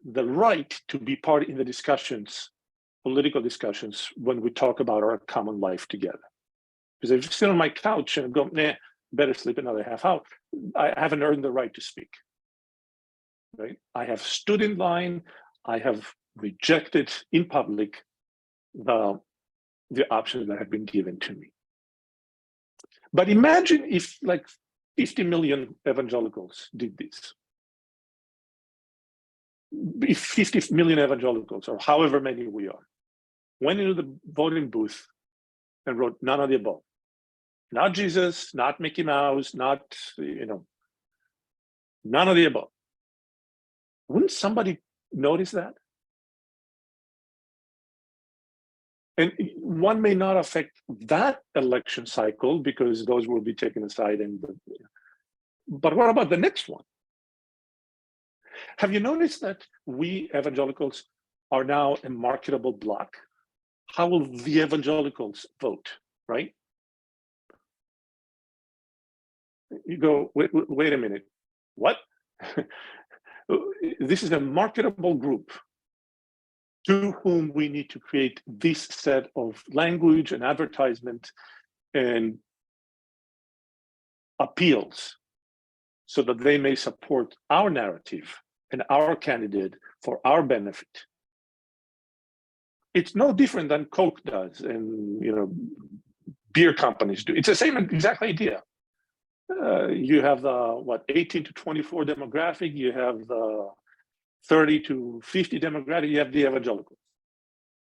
the right to be part in the discussions, political discussions, when we talk about our common life together. Because if you sit on my couch and go, nah, better sleep another half hour, I haven't earned the right to speak. Right? I have stood in line. I have rejected in public the options that have been given to me. But imagine if like 50 million evangelicals did this. If 50 million evangelicals, or however many we are, went into the voting booth and wrote none of the above. Not Jesus, not Mickey Mouse, not, none of the above. Wouldn't somebody notice that? And one may not affect that election cycle because those will be taken aside. But what about the next one? Have you noticed that we evangelicals are now a marketable bloc? How will the evangelicals vote, right? You go, wait a minute, what? This is a marketable group to whom we need to create this set of language and advertisement and appeals so that they may support our narrative and our candidate for our benefit. It's no different than Coke does and beer companies do. It's the same exact idea. You have the 18 to 24 demographic, you have the 30 to 50 demographic, you have the evangelicals.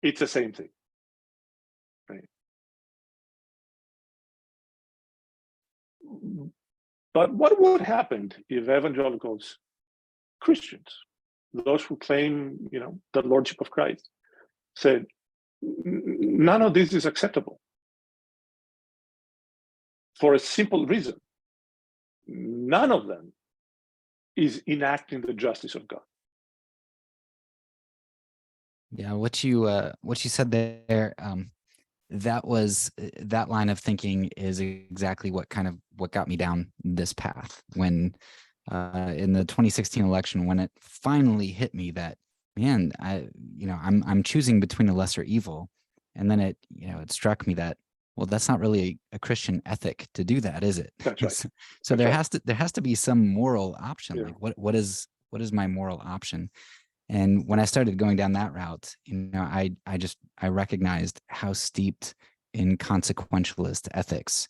It's the same thing, right? But what would happen if evangelicals, Christians, those who claim, the Lordship of Christ, said, none of this is acceptable for a simple reason. None of them is enacting the justice of God. Yeah, what you said there, that line of thinking is exactly what got me down this path when in the 2016 election, when it finally hit me that, man, I'm choosing between a lesser evil. And then it struck me that, well, that's not really a Christian ethic to do that, is it? That's right. So there has to be some moral option. Yeah. Like what is my moral option? And when I started going down that route, I recognized how steeped in consequentialist ethics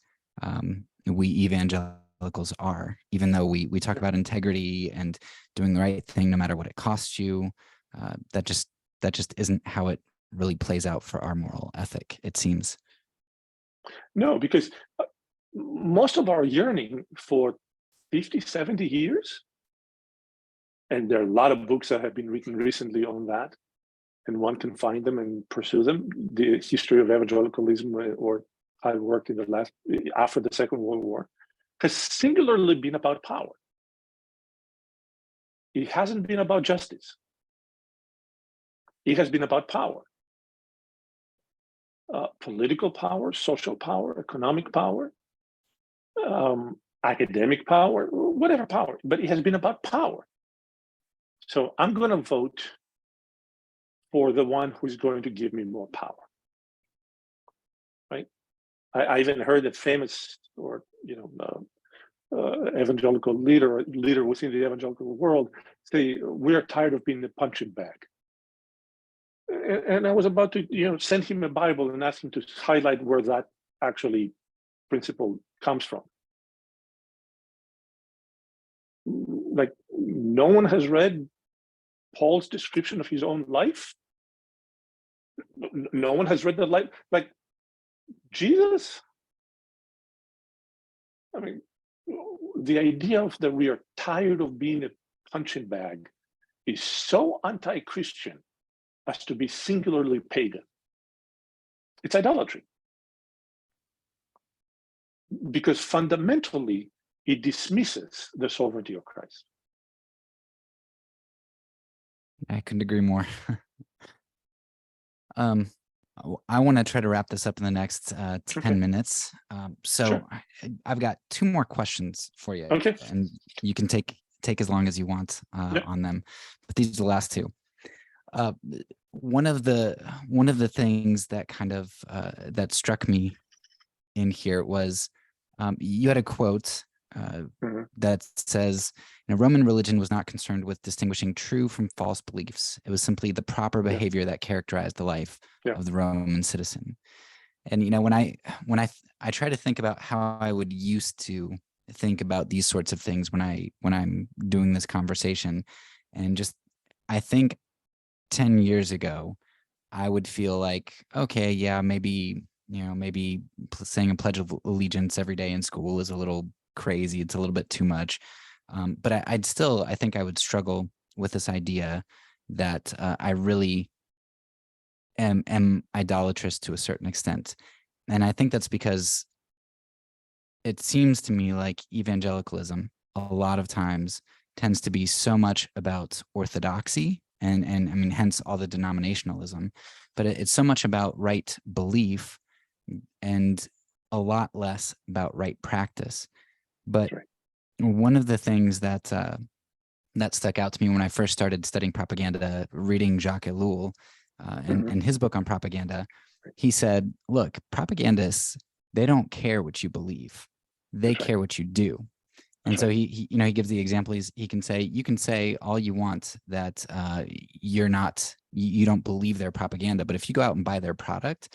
we evangelicals are, even though we talk about integrity and doing the right thing no matter what it costs you. That just isn't how it really plays out for our moral ethic, it seems. No, because most of our yearning for 50, 70 years, and there are a lot of books that have been written recently on that, and one can find them and pursue them. The history of evangelicalism, or I worked in after the Second World War, has singularly been about power. It hasn't been about justice. It has been about power. Political power, social power, economic power, academic power, whatever power, but it has been about power. So I'm going to vote for the one who's going to give me more power, right? I even heard a famous evangelical leader within the evangelical world say, "We're tired of being the punching bag." And I was about to send him a Bible and ask him to highlight where that actually principle comes from. Like, no one has read Paul's description of his own life. No one has read the life, like Jesus. I mean, the idea of that we are tired of being a punching bag is so anti-Christian as to be singularly pagan. It's idolatry. Because fundamentally, it dismisses the sovereignty of Christ. I couldn't agree more. I want to try to wrap this up in the next 10 Okay, minutes. sure. I've got two more questions for you, Okay, and you can take as long as you want yeah. on them. But these are the last two. Uh, one of the things that kind of that struck me in here was you had a quote Mhm. that says, Roman religion was not concerned with distinguishing true from false beliefs. It was simply the proper Yeah, behavior that characterized the life yeah. of the Roman citizen. And when I try to think about how I would used to think about these sorts of things when I'm doing this conversation, and just I think 10 years ago, I would feel like, okay, yeah, maybe saying a pledge of allegiance every day in school is a little crazy. It's a little bit too much. But I think I would struggle with this idea that I really am idolatrous to a certain extent. And I think that's because it seems to me like evangelicalism a lot of times tends to be so much about orthodoxy and I mean hence all the denominationalism, but it's so much about right belief and a lot less about right practice. But That's right. one of the things that stuck out to me when I first started studying propaganda, reading Jacques Ellul Mhm. and his book on propaganda, he said, "Look, propagandists, they don't care what you believe; they That's right. care what you do." And That's so right. he gives the example. He can say, you can say all you want that you don't believe their propaganda, but if you go out and buy their product,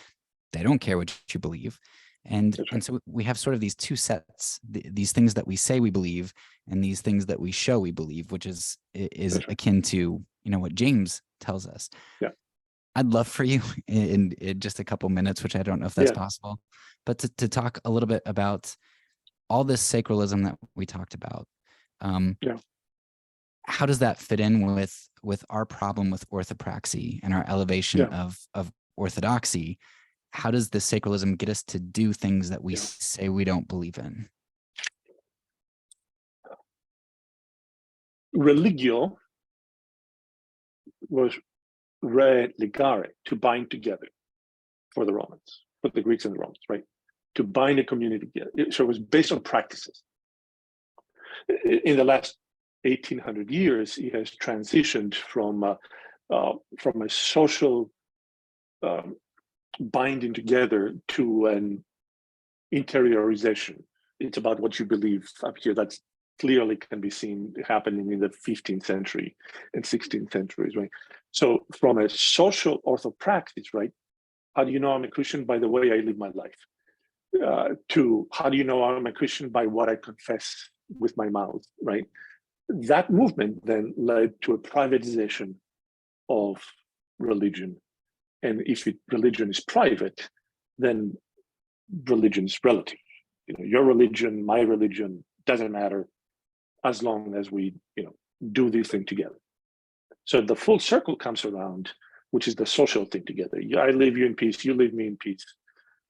they don't care what you believe. and That's and right. so we have sort of these two sets, these things that we say we believe and these things that we show we believe, which is That's right. akin to what James tells us. Yeah. I'd love for you in just a couple minutes, which I don't know if that's Yeah. possible, but to talk a little bit about all this sacralism that we talked about. um, Yeah. how does that fit in with our problem with orthopraxy and our elevation Yeah. of orthodoxy? How does the sacralism get us to do things that we Yeah. say we don't believe in? Religio was re ligare, to bind together for the Romans, for the Greeks and the Romans, right? To bind a community together. So it was based on practices. In the last 1800 years, it has transitioned from a social um, binding together to an interiorization. It's about what you believe up here. That's clearly can be seen happening in the 15th century and 16th centuries, right? So from a social orthopraxis, right? How do you know I'm a Christian? By the way I live my life. To how do you know I'm a Christian? By what I confess with my mouth, right? That movement then led to a privatization of religion. And if religion is private, then religion is relative. Your religion, my religion, doesn't matter as long as we, do this thing together. So the full circle comes around, which is the social thing together. I leave you in peace, you leave me in peace.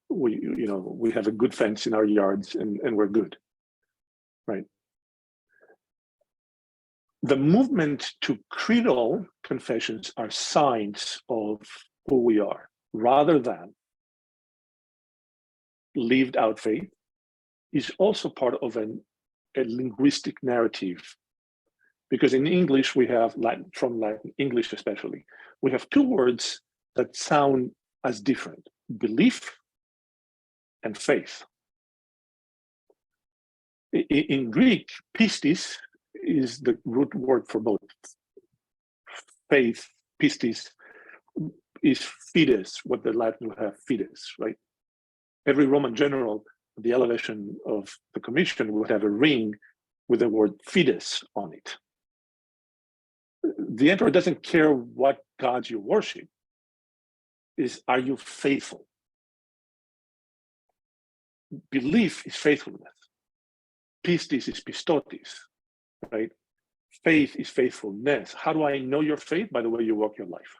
We have a good fence in our yards, and we're good, right? The movement to creedal confessions are signs of who we are, rather than lived out faith, is also part of a linguistic narrative. Because in English, we have from Latin English especially, we have two words that sound as different: belief and faith. In Greek, pistis is the root word for both. Faith, pistis, is fides, what the Latin would have fides, right? Every Roman general, at the elevation of the commission, would have a ring with the word fides on it. The emperor doesn't care what gods you worship, are you faithful? Belief is faithfulness. Pistis is pistotis, right? Faith is faithfulness. How do I know your faith? By the way you walk your life.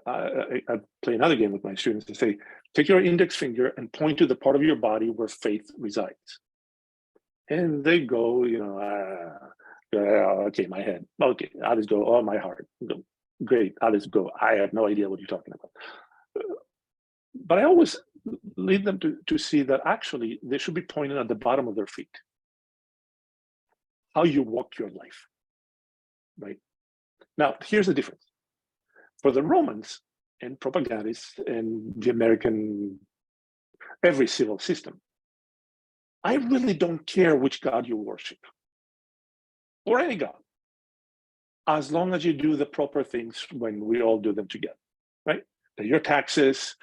I play another game with my students to say, take your index finger and point to the part of your body where faith resides. And they go, okay, my head. Okay, others go, oh, my heart. Go, great, others go, I have no idea what you're talking about. But I always lead them to see that actually they should be pointing at the bottom of their feet. How you walk your life, right? Now, here's the difference. For the Romans and propagandists and the American, every civil system, I really don't care which God you worship, or any God, as long as you do the proper things when we all do them together, right? Pay your taxes,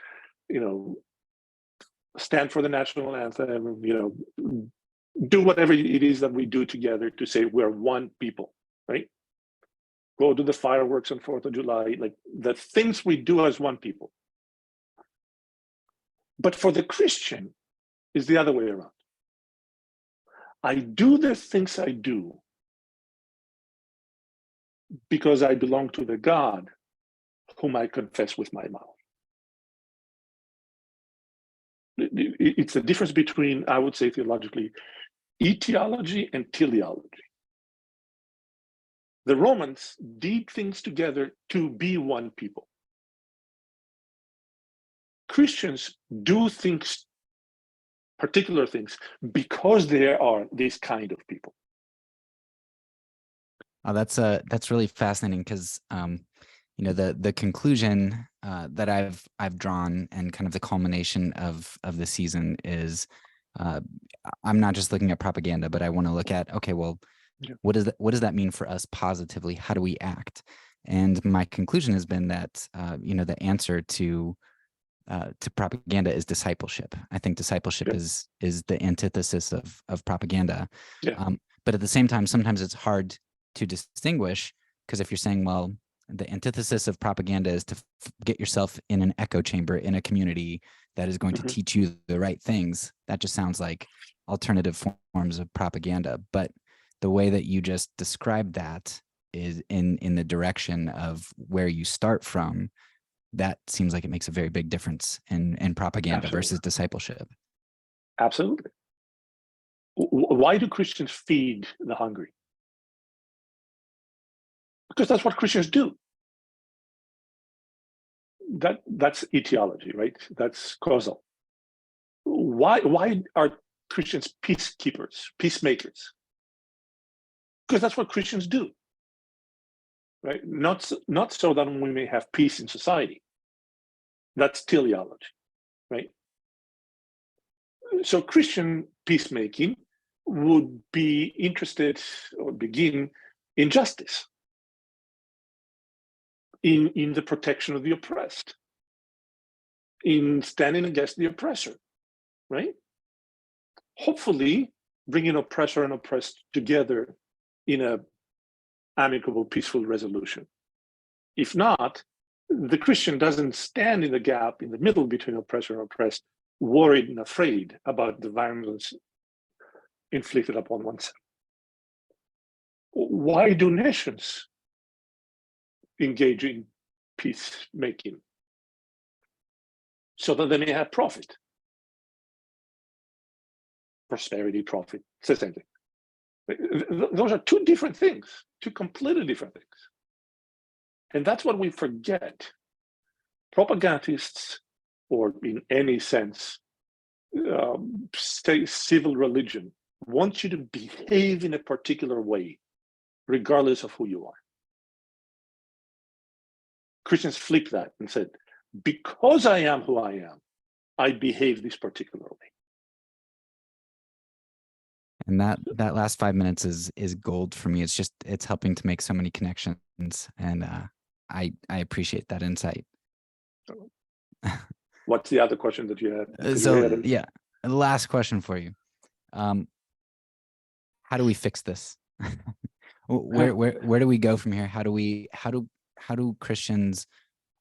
stand for the national anthem, do whatever it is that we do together to say we're one people, right? Go to the fireworks on 4th of July, like the things we do as one people. But for the Christian, it's the other way around. I do the things I do because I belong to the God whom I confess with my mouth. It's the difference between, I would say theologically, etiology and teleology. The Romans did things together to be one people. Christians do things, particular things, because they are this kind of people. Oh, that's really fascinating because the conclusion that I've drawn and kind of the culmination of the season is I'm not just looking at propaganda, but I want to look at, okay, well, what does that mean for us positively? How do we act? And my conclusion has been that the answer to propaganda is discipleship. I think discipleship is the antithesis of propaganda. But at the same time, sometimes it's hard to distinguish, because if you're saying, well, the antithesis of propaganda is to get yourself in an echo chamber in a community that is going to teach you the right things, that just sounds like alternative forms of propaganda. But the way that you just described that is in the direction of where you start from. That seems like it makes a very big difference in propaganda versus discipleship. Absolutely. Why do Christians feed the hungry? Because that's what Christians do. That's etiology, right? That's causal. Why are Christians peacekeepers, peacemakers? Because that's what Christians do, right? Not so that we may have peace in society. That's teleology, right? So Christian peacemaking would be interested or begin in justice, in the protection of the oppressed, in standing against the oppressor, right? Hopefully, bringing oppressor and oppressed together in a amicable, peaceful resolution. If not, the Christian doesn't stand in the gap in the middle between oppressor and oppressed, worried and afraid about the violence inflicted upon oneself. Why do nations engage in peacemaking? So that they may have profit. Prosperity, profit, it's the same thing. Those are two different things, two completely different things. And that's what we forget. Propagandists, or in any sense, say civil religion, want you to behave in a particular way, regardless of who you are. Christians flip that and said, because I am who I am, I behave this particular way. And that last 5 minutes is gold for me. It's helping to make so many connections, and I appreciate that insight. What's the other question that you had? So yeah, last question for you. How do we fix this? Where do we go from here? How do Christians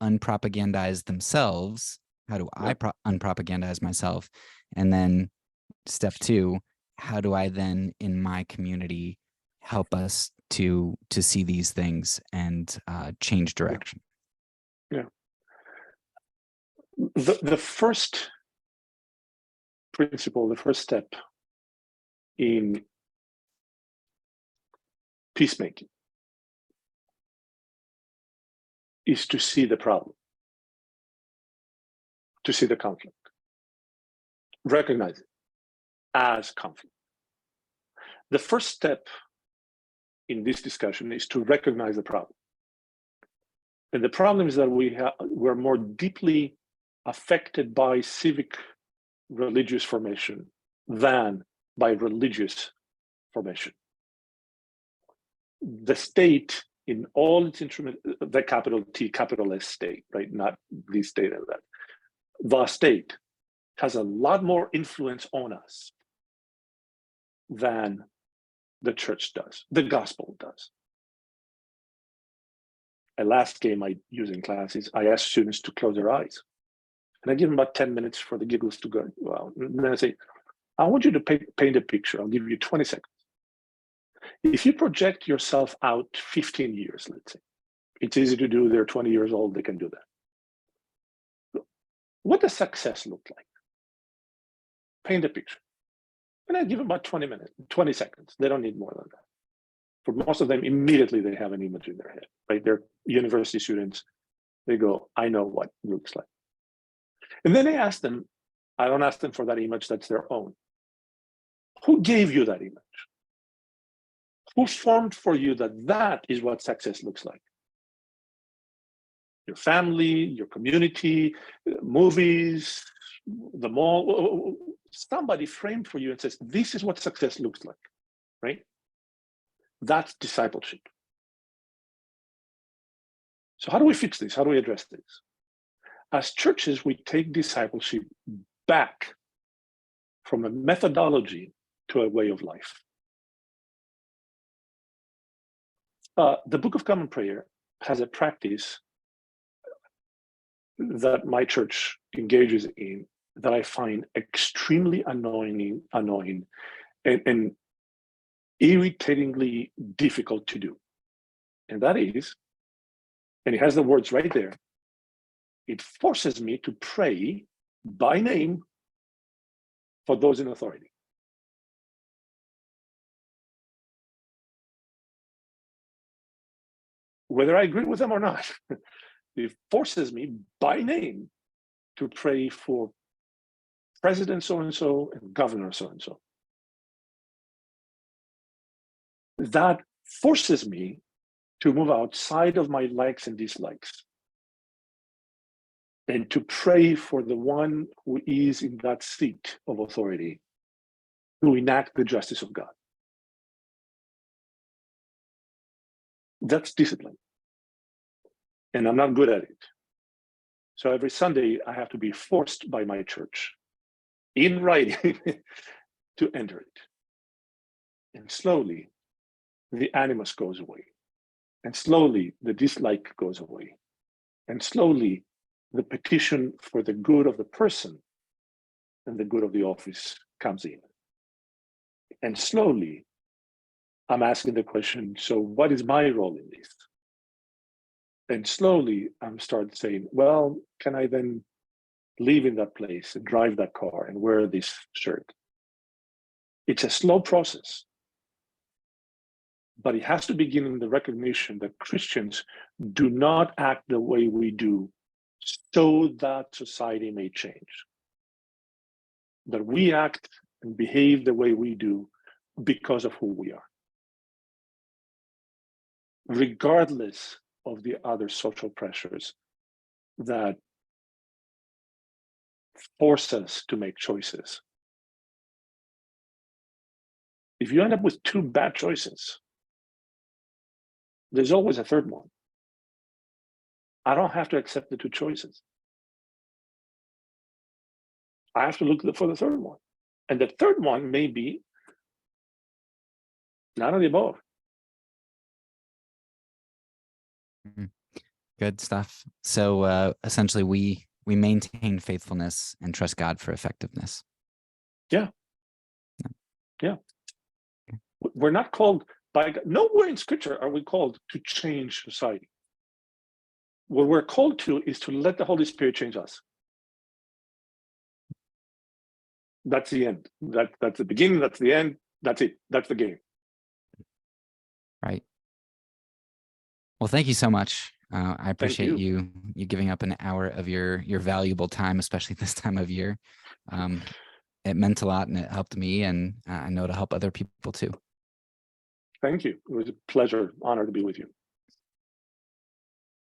unpropagandize themselves? How do I unpropagandize myself? And then step 2, how do I then in my community help us to see these things and change direction? Yeah. The first principle, the first step in peacemaking is to see the problem. to see the conflict. Recognize it as conflict. The first step in this discussion is to recognize the problem. And the problem is that we're more deeply affected by civic religious formation than by religious formation. The state in all its instrument, the capital T, capital S state, right? Not the state of that. The state has a lot more influence on us than the church does, the gospel does. A last game I use in class is I ask students to close their eyes. And I give them about 10 minutes for the giggles to go. Well, and then I say, I want you to paint a picture. I'll give you 20 seconds. If you project yourself out 15 years, let's say, it's easy to do. They're 20 years old, they can do that. What does success look like? Paint a picture. And I give them about 20 minutes, 20 seconds. They don't need more than that. For most of them, immediately they have an image in their head, right? They're university students. They go, I know what it looks like. And then I ask them, I don't ask them for that image, that's their own. Who gave you that image? Who formed for you that that is what success looks like? Your family, your community, movies, the mall, somebody framed for you and says, this is what success looks like, right? That's discipleship. So how do we fix this? How do we address this? As churches, we take discipleship back from a methodology to a way of life. The Book of Common Prayer has a practice that my church engages in that I find extremely annoying and irritatingly difficult to do. And that is, and it has the words right there, it forces me to pray by name for those in authority. Whether I agree with them or not, it forces me by name to pray for President so-and-so and Governor so-and-so. That forces me to move outside of my likes and dislikes and to pray for the one who is in that seat of authority to enact the justice of God. That's discipline. And I'm not good at it. So every Sunday, I have to be forced by my church in writing to enter it. And slowly, the animus goes away. And slowly, the dislike goes away. And slowly, the petition for the good of the person and the good of the office comes in. And slowly, I'm asking the question, so what is my role in this? And slowly, I'm starting saying, well, can I then live in that place and drive that car and wear this shirt? It's a slow process, but it has to begin in the recognition that Christians do not act the way we do so that society may change. That we act and behave the way we do because of who we are, regardless of the other social pressures that force us to make choices. If you end up with two bad choices, there's always a third one. I don't have to accept the two choices. I have to look for the third one. And the third one may be none of the above. Good stuff. So essentially, we maintain faithfulness and trust God for effectiveness. Yeah. We're not called by God. Nowhere in Scripture are we called to change society. What we're called to is to let the Holy Spirit change us. That's the end. That's the beginning. That's the end. That's it. That's the game. Right. Well, thank you so much. I Thank appreciate you. you giving up an hour of your valuable time, especially this time of year. It meant a lot and it helped me, and I know it'll help other people too. Thank you. It was a pleasure, honor to be with you.